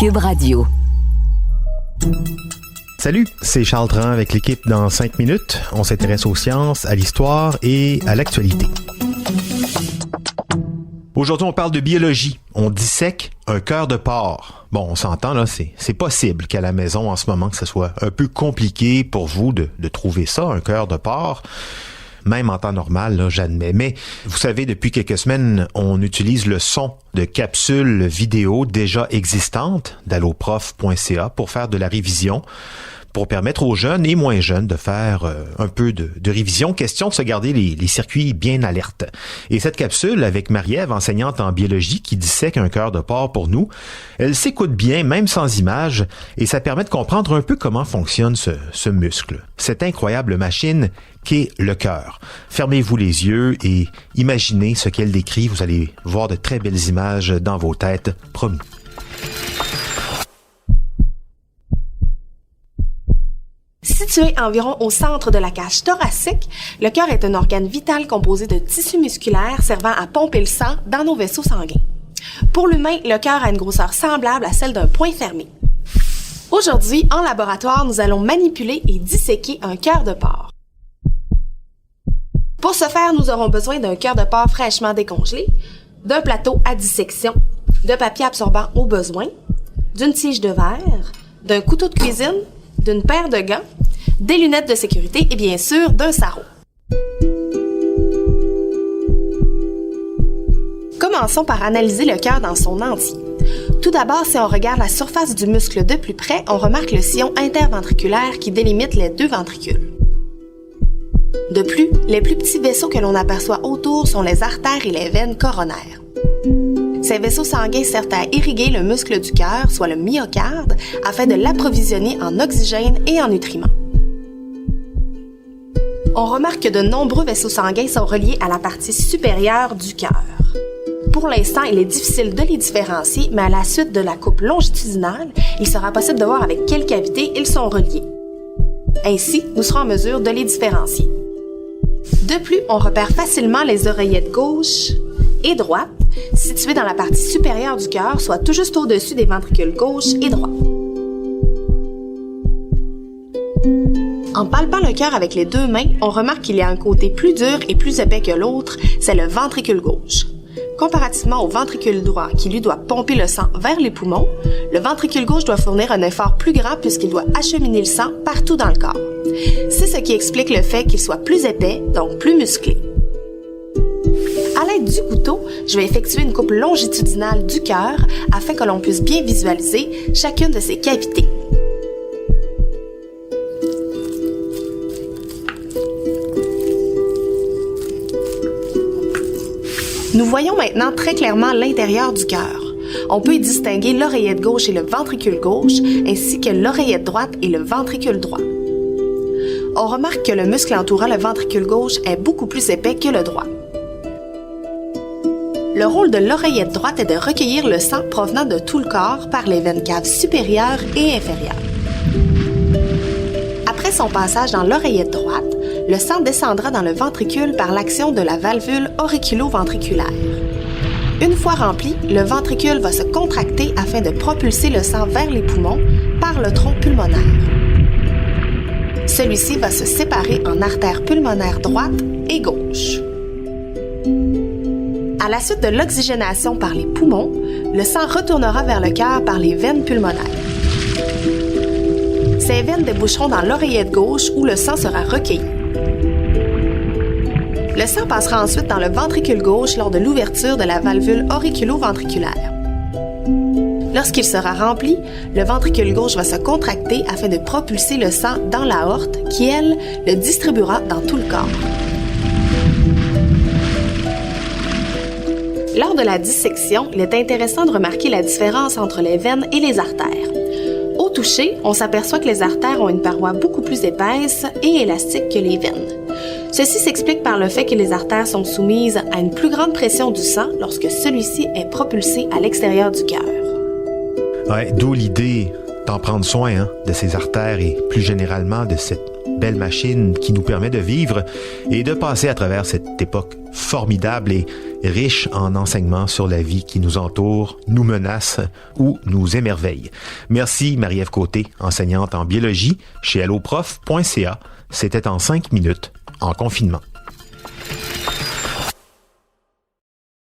Cube Radio. Salut, c'est Charles Tran avec l'équipe dans 5 minutes. On s'intéresse aux sciences, à l'histoire et à l'actualité. Aujourd'hui, on parle de biologie. On dissèque un cœur de porc. Bon, on s'entend, là, c'est possible qu'à la maison, en ce moment, que ce soit un peu compliqué pour vous de trouver ça, un cœur de porc. Même en temps normal, là, j'admets. Mais vous savez, depuis quelques semaines, on utilise le son de capsules vidéo déjà existantes d'alloprof.ca pour faire de la révision, pour permettre aux jeunes et moins jeunes de faire un peu de révision. Question de se garder les circuits bien alertes. Et cette capsule, avec Marie-Ève, enseignante en biologie, qui dissèque un cœur de porc pour nous, elle s'écoute bien, même sans images, et ça permet de comprendre un peu comment fonctionne ce muscle. Cette incroyable machine qu'est le cœur. Fermez-vous les yeux et imaginez ce qu'elle décrit. Vous allez voir de très belles images dans vos têtes, promis. Situé environ au centre de la cage thoracique, le cœur est un organe vital composé de tissus musculaires servant à pomper le sang dans nos vaisseaux sanguins. Pour l'humain, le cœur a une grosseur semblable à celle d'un poing fermé. Aujourd'hui, en laboratoire, nous allons manipuler et disséquer un cœur de porc. Pour ce faire, nous aurons besoin d'un cœur de porc fraîchement décongelé, d'un plateau à dissection, de papier absorbant au besoin, d'une tige de verre, d'un couteau de cuisine, d'une paire de gants, des lunettes de sécurité et bien sûr d'un sarrau. Commençons par analyser le cœur dans son entier. Tout d'abord, si on regarde la surface du muscle de plus près, on remarque le sillon interventriculaire qui délimite les deux ventricules. De plus, les plus petits vaisseaux que l'on aperçoit autour sont les artères et les veines coronaires. Ces vaisseaux sanguins servent à irriguer le muscle du cœur, soit le myocarde, afin de l'approvisionner en oxygène et en nutriments. On remarque que de nombreux vaisseaux sanguins sont reliés à la partie supérieure du cœur. Pour l'instant, il est difficile de les différencier, mais à la suite de la coupe longitudinale, il sera possible de voir avec quelle cavité ils sont reliés. Ainsi, nous serons en mesure de les différencier. De plus, on repère facilement les oreillettes gauche et droite, situées dans la partie supérieure du cœur, soit tout juste au-dessus des ventricules gauche et droit. En palpant le cœur avec les deux mains, on remarque qu'il y a un côté plus dur et plus épais que l'autre, c'est le ventricule gauche. Comparativement au ventricule droit qui lui doit pomper le sang vers les poumons, le ventricule gauche doit fournir un effort plus grand puisqu'il doit acheminer le sang partout dans le corps. C'est ce qui explique le fait qu'il soit plus épais, donc plus musclé. À l'aide du couteau, je vais effectuer une coupe longitudinale du cœur afin que l'on puisse bien visualiser chacune de ses cavités. Nous voyons maintenant très clairement l'intérieur du cœur. On peut y distinguer l'oreillette gauche et le ventricule gauche, ainsi que l'oreillette droite et le ventricule droit. On remarque que le muscle entourant le ventricule gauche est beaucoup plus épais que le droit. Le rôle de l'oreillette droite est de recueillir le sang provenant de tout le corps par les veines caves supérieures et inférieures. Après son passage dans l'oreillette droite, le sang descendra dans le ventricule par l'action de la valvule auriculo-ventriculaire. Une fois rempli, le ventricule va se contracter afin de propulser le sang vers les poumons par le tronc pulmonaire. Celui-ci va se séparer en artères pulmonaires droite et gauche. À la suite de l'oxygénation par les poumons, le sang retournera vers le cœur par les veines pulmonaires. Ces veines déboucheront dans l'oreillette gauche où le sang sera recueilli. Le sang passera ensuite dans le ventricule gauche lors de l'ouverture de la valvule auriculo-ventriculaire. Lorsqu'il sera rempli, le ventricule gauche va se contracter afin de propulser le sang dans l'aorte qui, elle, le distribuera dans tout le corps. Lors de la dissection, il est intéressant de remarquer la différence entre les veines et les artères. Au toucher, on s'aperçoit que les artères ont une paroi beaucoup plus épaisse et élastique que les veines. Ceci s'explique par le fait que les artères sont soumises à une plus grande pression du sang lorsque celui-ci est propulsé à l'extérieur du cœur. Ouais, d'où l'idée d'en prendre soin de ces artères et plus généralement de cette belle machine qui nous permet de vivre et de passer à travers cette époque formidable et riche en enseignements sur la vie qui nous entoure, nous menace ou nous émerveille. Merci Marie-Ève Côté, enseignante en biologie chez alloprof.ca. C'était en 5 minutes en confinement.